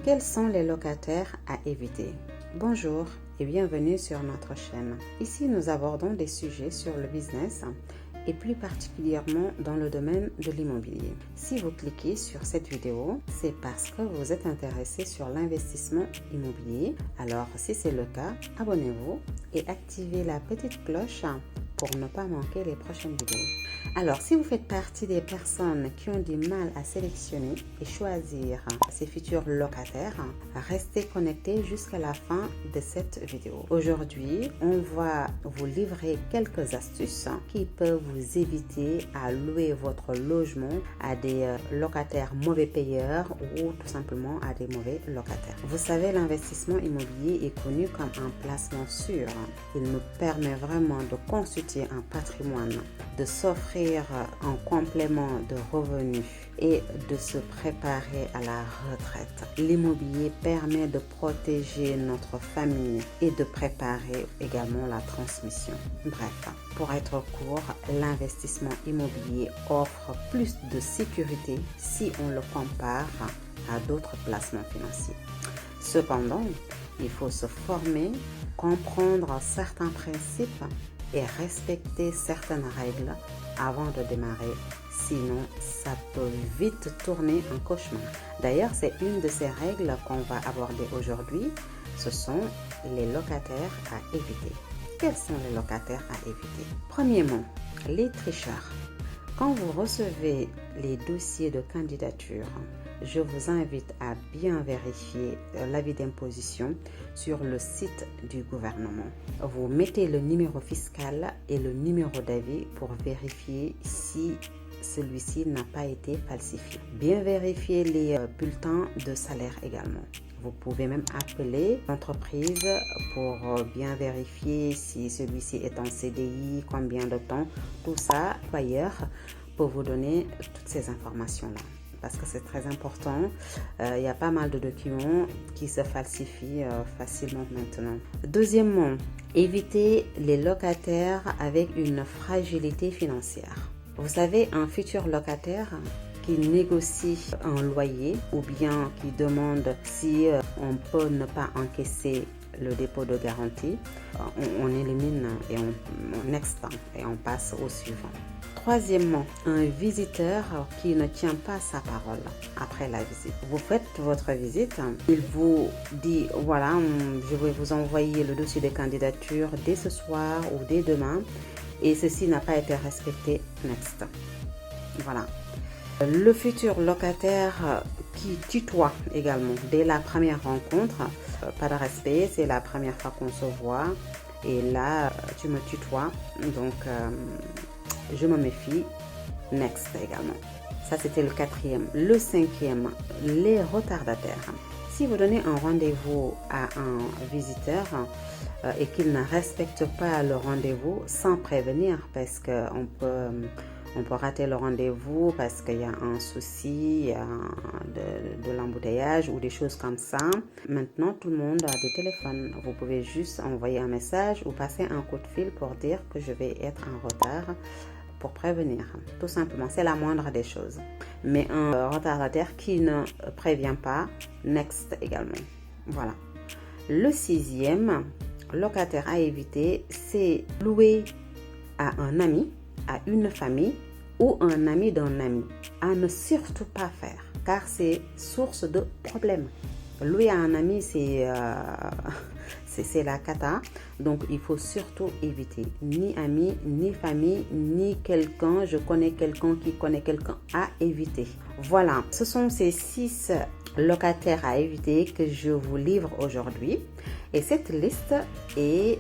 Quels sont les locataires à éviter? Bonjour et bienvenue sur notre chaîne. Ici, nous abordons des sujets sur le business et plus particulièrement dans le domaine de l'immobilier. Si vous cliquez sur cette vidéo, c'est parce que vous êtes intéressé sur l'investissement immobilier. Alors, si c'est le cas, abonnez-vous et activez la petite cloche pour ne pas manquer les prochaines vidéos. Alors, si vous faites partie des personnes qui ont du mal à sélectionner et choisir ses futurs locataires, restez connectés jusqu'à la fin de cette vidéo. Aujourd'hui, on va vous livrer quelques astuces qui peuvent vous éviter à louer votre logement à des locataires mauvais payeurs ou tout simplement à des mauvais locataires. Vous savez, l'investissement immobilier est connu comme un placement sûr. Il nous permet vraiment de constituer un patrimoine, de s'offrir un complément de revenus et de se préparer à la retraite. L'immobilier permet de protéger notre famille et de préparer également la transmission. Bref, pour être court, l'investissement immobilier offre plus de sécurité si on le compare à d'autres placements financiers. Cependant, il faut se former, comprendre certains principes et respecter certaines règles avant de démarrer, sinon ça peut vite tourner en cauchemar. D'ailleurs, c'est une de ces règles qu'on va aborder aujourd'hui. Ce sont les locataires à éviter. Quels sont les locataires à éviter? Premièrement, les tricheurs. Quand vous recevez les dossiers de candidature, je vous invite à bien vérifier l'avis d'imposition sur le site du gouvernement. Vous mettez le numéro fiscal et le numéro d'avis pour vérifier si celui-ci n'a pas été falsifié. Bien vérifier les bulletins de salaire également. Vous pouvez même appeler l'entreprise pour bien vérifier si celui-ci est en CDI, combien de temps. Tout ça, l'employeur peut vous donner toutes ces informations-là. Parce que c'est très important. Il y a pas mal de documents qui se falsifient facilement maintenant. Deuxièmement, évitez les locataires avec une fragilité financière. Vous savez, un futur locataire qui négocie un loyer ou bien qui demande si on peut ne pas encaisser le dépôt de garantie, on élimine et on extend et on passe au suivant. Troisièmement, un visiteur qui ne tient pas sa parole après la visite. Vous faites votre visite, il vous dit voilà, je vais vous envoyer le dossier de candidature dès ce soir ou dès demain et ceci n'a pas été respecté, next. Voilà. Le futur locataire qui tutoie également dès la première rencontre, pas de respect, c'est la première fois qu'on se voit et là tu me tutoies, donc je me méfie, next également. Ça, c'était le quatrième. Le cinquième, les retardataires. Si vous donnez un rendez-vous à un visiteur et qu'il ne respecte pas le rendez-vous sans prévenir, parce qu'on peut rater le rendez-vous parce qu'il y a un souci de l'embouteillage ou des choses comme ça. Maintenant, tout le monde a des téléphones. Vous pouvez juste envoyer un message ou passer un coup de fil pour dire que je vais être en retard pour prévenir. Tout simplement, c'est la moindre des choses. Mais un retardataire qui ne prévient pas, next également. Voilà. Le sixième locataire à éviter, c'est louer à un ami, à une famille ou un ami d'un ami. À ne surtout pas faire, car c'est source de problèmes. Louer à un ami, c'est la cata. Donc, il faut surtout éviter. Ni ami, ni famille, ni quelqu'un. Je connais quelqu'un qui connaît quelqu'un à éviter. Voilà, ce sont ces 6 locataires à éviter que je vous livre aujourd'hui. Et cette liste est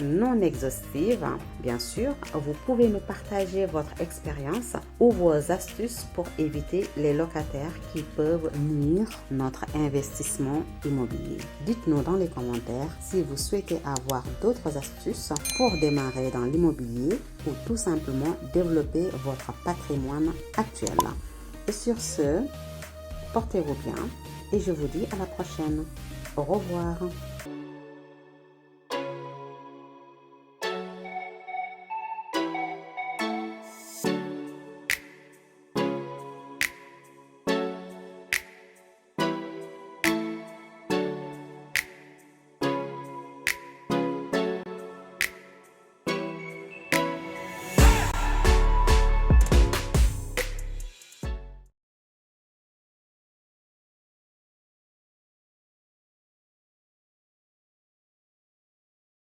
non exhaustive, bien sûr. Vous pouvez nous partager votre expérience ou vos astuces pour éviter les locataires qui peuvent nuire notre investissement immobilier. Dites-nous dans les commentaires si vous souhaitez avoir d'autres astuces pour démarrer dans l'immobilier ou tout simplement développer votre patrimoine actuel. Et sur ce, portez-vous bien et je vous dis à la prochaine. Au revoir.